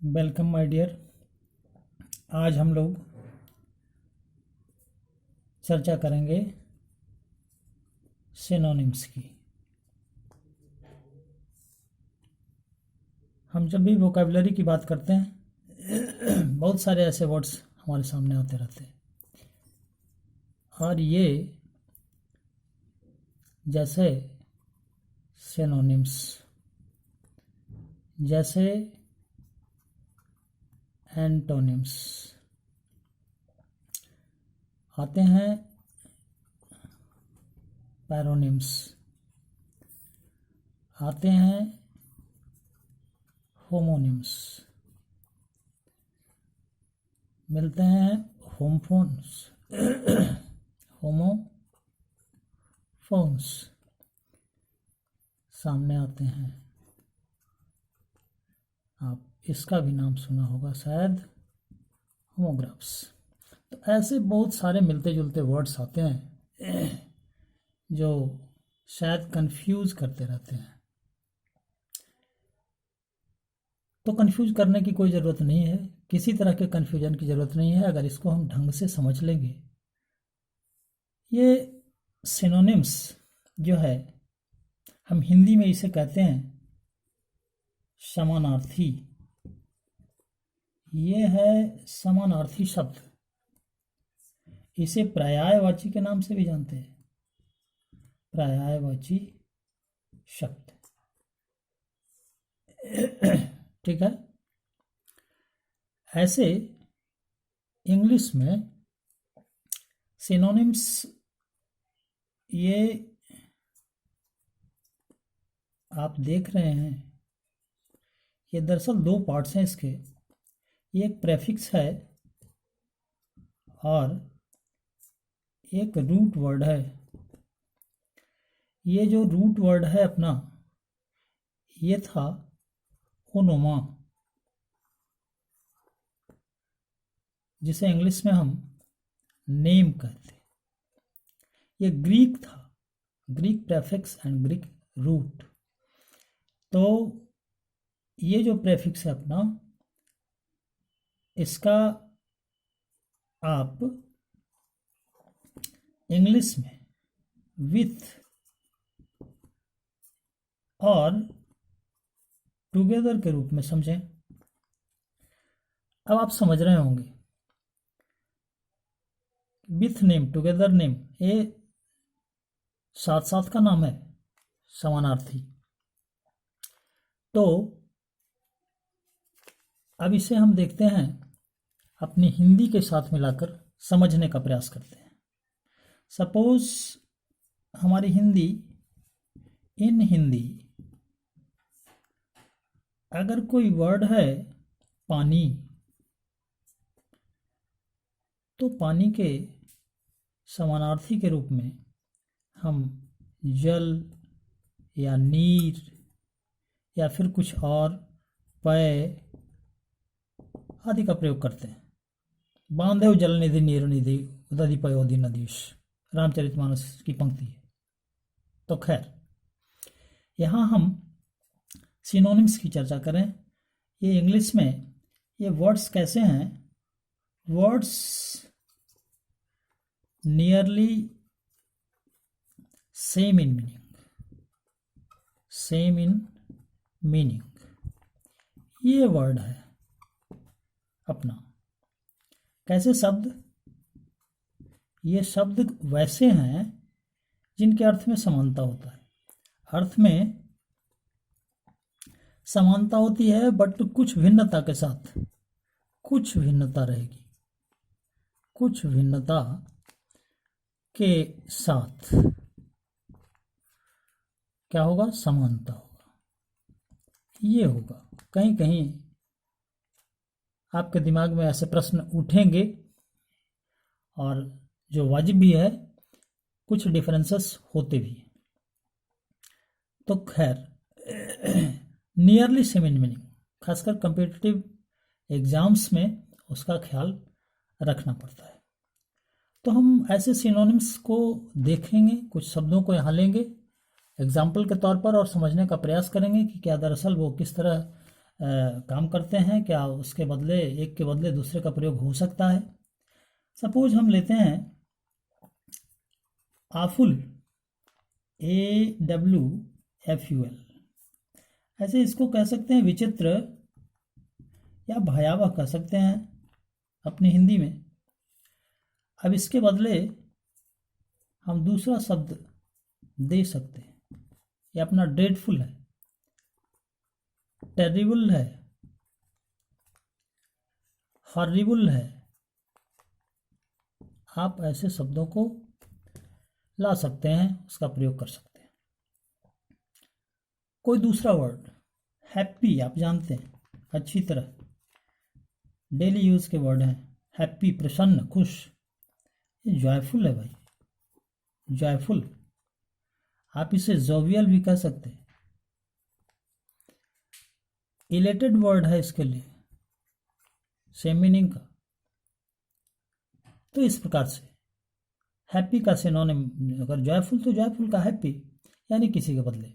Welcome my dear. आज हम लोग चर्चा करेंगे सिनोनिम्स की। हम जब भी वोकैबुलरी की बात करते हैं बहुत सारे ऐसे वर्ड्स हमारे सामने आते रहते हैं, और ये जैसे सिनोनिम्स, जैसे एंटोनिम्स आते हैं, पैरोनिम्स आते हैं, होमोनिम्स मिलते हैं, होमोफोन्स होमोफोन्स सामने आते हैं। आप इसका भी नाम सुना होगा शायद, होमोग्राफ्स। तो ऐसे बहुत सारे मिलते जुलते वर्ड्स आते हैं जो शायद कंफ्यूज करते रहते हैं। तो कंफ्यूज करने की कोई ज़रूरत नहीं है, किसी तरह के कंफ्यूजन की ज़रूरत नहीं है अगर इसको हम ढंग से समझ लेंगे। ये सिनोनिम्स जो है, हम हिंदी में इसे कहते हैं समानार्थी। ये है समानार्थी शब्द। इसे पर्यायवाची के नाम से भी जानते हैं, पर्यायवाची शब्द। ठीक है। ऐसे इंग्लिश में सिनोनिम्स, ये आप देख रहे हैं, ये दरअसल दो पार्ट्स हैं इसके। ये एक प्रेफिक्स है और एक रूट वर्ड है। ये जो रूट वर्ड है अपना, ये था ओनोमा, जिसे इंग्लिश में हम नेम कहते हैं। ये ग्रीक था, Greek prefix and Greek root. तो ये जो प्रेफिक्स है अपना, इसका आप इंग्लिश में विथ और टुगेदर के रूप में समझें। अब आप समझ रहे होंगे, विथ नेम, टुगेदर नेम, ये साथ साथ का नाम है, समानार्थी। तो अब इसे हम देखते हैं, अपनी हिंदी के साथ मिलाकर समझने का प्रयास करते हैं। सपोज हमारी हिंदी, इन हिंदी अगर कोई वर्ड है पानी, तो पानी के समानार्थी के रूप में हम जल या नीर या फिर कुछ और, पेय आदि का प्रयोग करते हैं। बांधेव जल निधि नीर निधि उदधि पयोधि नदीश, रामचरितमानस की पंक्ति है। तो खैर, यहाँ हम सिनोनिम्स की चर्चा करें। ये इंग्लिश में ये वर्ड्स कैसे हैं? Words nearly same in meaning, same in meaning, ये वर्ड है अपना। कैसे शब्द? ये शब्द वैसे हैं जिनके अर्थ में समानता होता है। अर्थ में समानता होती है, बट कुछ भिन्नता के साथ, कुछ भिन्नता रहेगी, कुछ भिन्नता के साथ क्या होगा? समानता होगा। ये होगा। कहीं कहीं आपके दिमाग में ऐसे प्रश्न उठेंगे, और जो वाजिब भी है, कुछ डिफरेंसेस होते भी हैं। तो खैर, नियरली सेम इन मीनिंग, खासकर कम्पिटिटिव एग्जाम्स में उसका ख्याल रखना पड़ता है। तो हम ऐसे सिनोनिम्स को देखेंगे, कुछ शब्दों को यहाँ लेंगे एग्जाम्पल के तौर पर, और समझने का प्रयास करेंगे कि क्या दरअसल वो किस तरह काम करते हैं, क्या उसके बदले एक के बदले दूसरे का प्रयोग हो सकता है। सपोज हम लेते हैं आफुल, AWFUL। ऐसे इसको कह सकते हैं विचित्र या भयावह कह सकते हैं अपनी हिंदी में। अब इसके बदले हम दूसरा शब्द दे सकते हैं। ये अपना ड्रेडफुल है, टेरिबल है, हॉरिबल है। आप ऐसे शब्दों को ला सकते हैं, उसका प्रयोग कर सकते हैं। कोई दूसरा वर्ड, हैप्पी, आप जानते हैं अच्छी तरह, डेली यूज के वर्ड हैं। हैप्पी, प्रसन्न, खुश। ये जॉयफुल है भाई, जॉयफुल। आप इसे जोवियल भी कह सकते हैं। इलेटेड वर्ड है इसके लिए, सेम मीनिंग का। तो इस प्रकार से हैप्पी का सिनोनिम अगर जॉयफुल, तो जॉयफुल का हैप्पी, यानी किसी के बदले।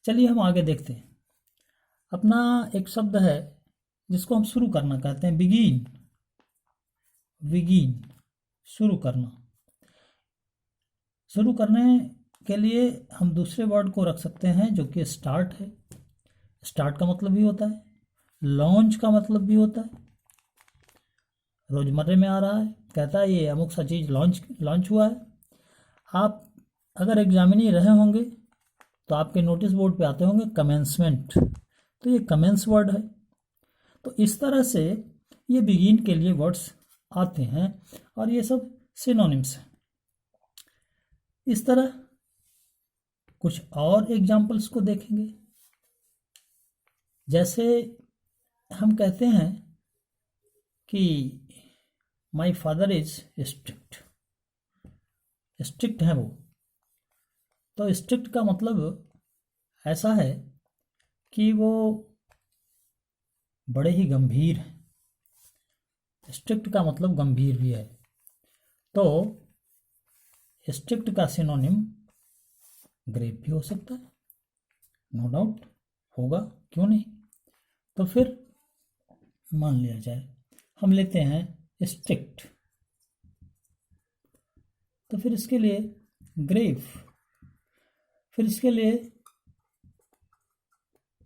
चलिए हम आगे देखते हैं। अपना एक शब्द है जिसको हम शुरू करना कहते हैं, बिगिन। बिगिन, शुरू करना। शुरू करने के लिए हम दूसरे वर्ड को रख सकते हैं जो कि स्टार्ट है। स्टार्ट का मतलब भी होता है, लॉन्च का मतलब भी होता है। रोजमर्रे में आ रहा है, कहता है ये अमुक सा चीज़ लॉन्च हुआ है। आप अगर एग्जामिनी रहे होंगे तो आपके नोटिस बोर्ड पे आते होंगे कमेंसमेंट, तो ये कमेंस वर्ड है। तो इस तरह से ये बिगिन के लिए वर्ड्स आते हैं और ये सब सिनोनिम्स हैं। इस तरह कुछ और एग्जाम्पल्स को देखेंगे। जैसे हम कहते हैं कि my father is strict. Strict है वो, तो स्ट्रिक्ट का मतलब ऐसा है कि वो बड़े ही गंभीर हैं। स्ट्रिक्ट का मतलब गंभीर भी है। तो स्ट्रिक्ट का सिनोनिम ग्रेव भी हो सकता है, नो डाउट होगा, क्यों नहीं। तो फिर मान लिया जाए हम लेते हैं स्ट्रिक्ट, तो फिर इसके लिए ग्रेव, फिर इसके लिए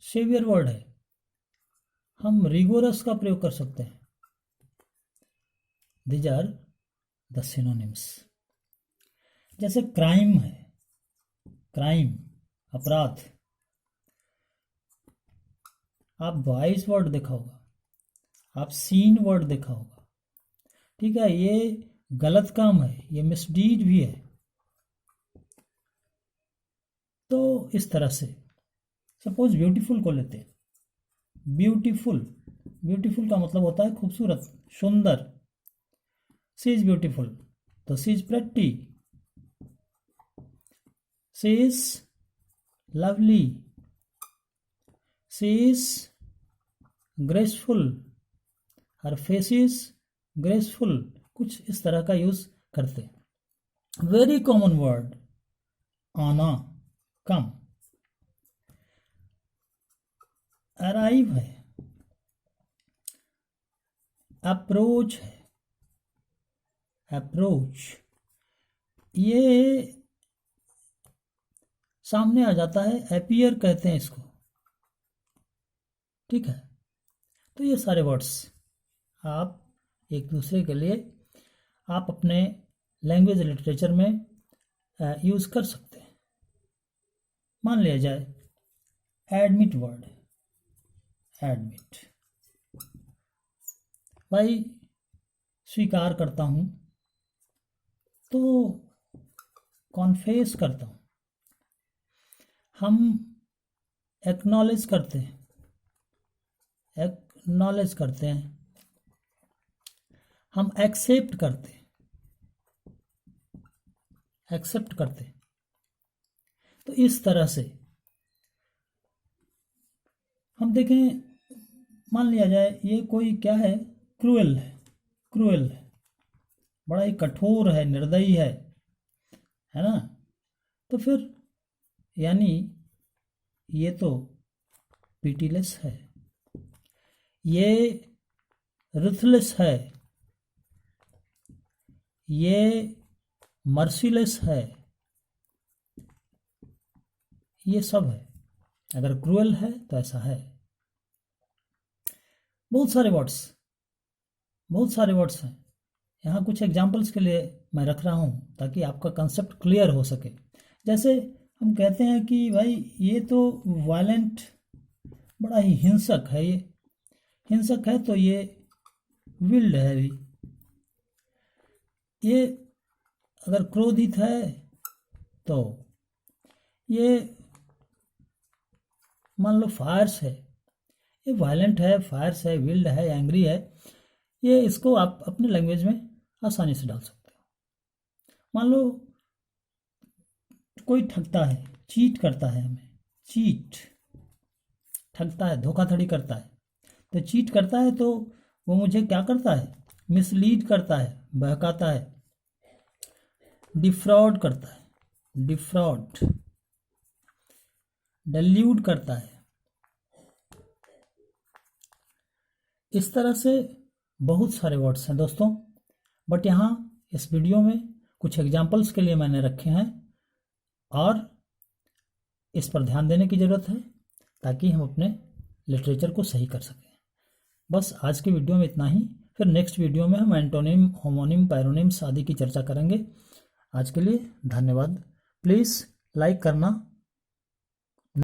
सेवियर वर्ड है, हम रिगोरस का प्रयोग कर सकते हैं। These are the synonyms. जैसे क्राइम है, क्राइम, अपराध। आप वाइस वर्ड देखा होगा, आप सीन वर्ड देखा होगा, ठीक है। ये गलत काम है, ये मिसडीड भी है। तो इस तरह से सपोज ब्यूटीफुल को लेते हैं। ब्यूटीफुल, ब्यूटीफुल का मतलब होता है खूबसूरत, सुंदर। सी इज ब्यूटीफुल, तो she is pretty, she is lovely, she is graceful, her face is graceful, कुछ इस तरह का यूज करते हैं। वेरी कॉमन वर्ड, आना, कम। अराइव है, अप्रोच है, अप्रोच। ये सामने आ जाता है, अपीयर कहते हैं इसको, ठीक है। तो ये सारे वर्ड्स आप एक दूसरे के लिए आप अपने लैंग्वेज लिटरेचर में यूज कर सकते हैं। मान लिया जाए एडमिट वर्ड, एडमिट, भाई स्वीकार करता हूं, तो कॉन्फेस करता हूं। हम एक्नॉलेज करते हैं, एक्नॉलेज करते हैं। हम एक्सेप्ट करते हैं, एक्सेप्ट करते हैं। तो इस तरह से हम देखें, मान लिया जाए ये कोई क्या है, क्रूएल है, क्रूएल है, बड़ा ही कठोर है, निर्दयी है ना। तो फिर यानी ये तो पीटीलेस है, ये रुथलेस है, ये मर्सीलेस है, ये सब है। अगर क्रूएल है तो ऐसा है। बहुत सारे वर्ड्स हैं। यहाँ कुछ एग्जाम्पल्स के लिए मैं रख रहा हूँ ताकि आपका कंसेप्ट क्लियर हो सके। जैसे हम कहते हैं कि भाई ये तो वायलेंट, बड़ा ही हिंसक है, ये हिंसक है, तो ये विल्ड है भी। ये अगर क्रोधित है तो ये मान लो फायर्स है, ये वायलेंट है, फायर्स है, विल्ड है, एंग्री है। ये इसको आप अपने लैंग्वेज में आसानी से डाल सकते हो। मान लो कोई ठगता है, चीट करता है, हमें चीट, ठगता है, धोखाधड़ी करता है। तो चीट करता है तो वो मुझे क्या करता है, मिसलीड करता है, बहकाता है। डिफ्रॉड करता है, डिफ्रॉड, डल्यूड करता है। इस तरह से बहुत सारे वर्ड्स हैं दोस्तों, बट यहाँ इस वीडियो में कुछ एग्जाम्पल्स के लिए मैंने रखे हैं और इस पर ध्यान देने की ज़रूरत है ताकि हम अपने लिटरेचर को सही कर सकें। बस आज के वीडियो में इतना ही। फिर नेक्स्ट वीडियो में हम एंटोनिम, होमोनिम, पैरोनिम्स आदि की चर्चा करेंगे। आज के लिए धन्यवाद। प्लीज़ लाइक करना